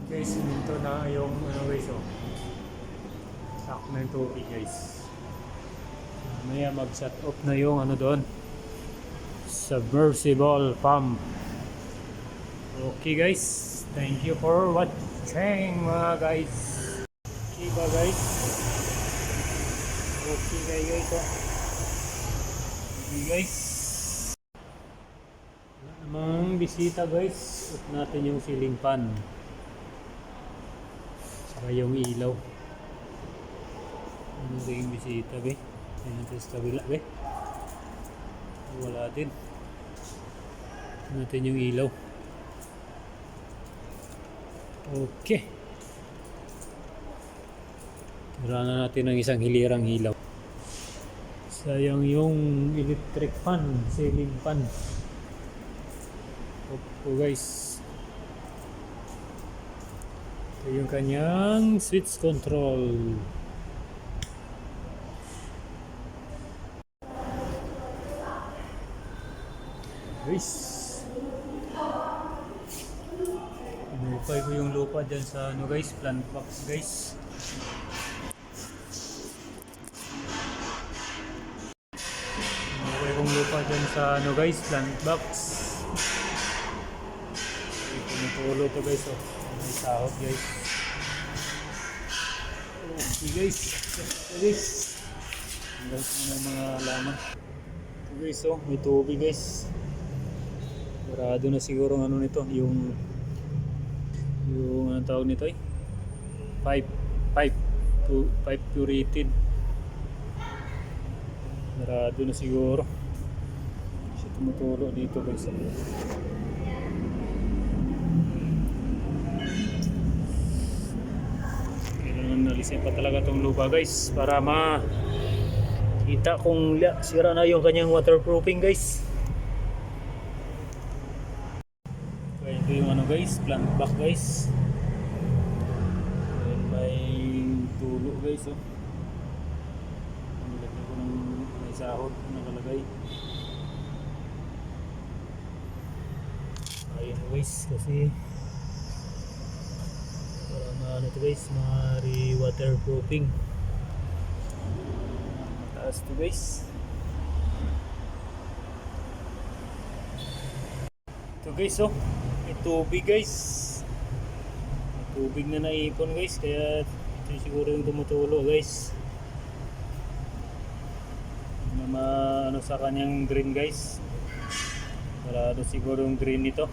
Guys, siminto na yung ano guys, oh. Sak na yung tubig guys. Mamaya mag-shut off na yung ano doon. Submersible pump. Okay guys, thank you for watching mga guys. Okay ba guys? Okay guys, oh. Okay guys. Wala namang bisita guys. Off natin yung ceiling fan. Saka yung ilaw. Ano ba yung bisita be? Ayan natin sa kabila be. Wala din. Natin yung ilaw. Okay. Tira na natin ng isang hilirang ilaw. Sayang yung electric fan, ceiling fan. Opo guys. Ito yung kanyang switch control. Guys, inupay ko yung lupa dyan sa ano guys, plant box guys. Inupay kong lupa dyan sa ano guys, plant box. Tumutulo to guys, oh. May sahot guys. Okay guys, guys. Hanggang sa mga laman. Ito guys, oh, may tubig guys. Sarado na siguro ang ano nito, yung anong tawag nito pipe purited. Sarado na siguro. Siya tumutulo dito guys. Kailangan nalisin pa talaga tong lupa guys para makita kung sira na yung kanyang waterproofing guys. Ito yung ano guys, plant back guys. Ayan, may tulo guys, oh. Nilagyan ko ng may sahod nakalagay. Ayan guys, kasi para ano to guys, ma-waterproofing. Mataas to guys. Ito guys, oh. May tubig guys. May tubig na naipon guys, kaya ito siguro yung tumutulo guys. Na ano sa kanyang drain guys. Para siguro yung drain nito.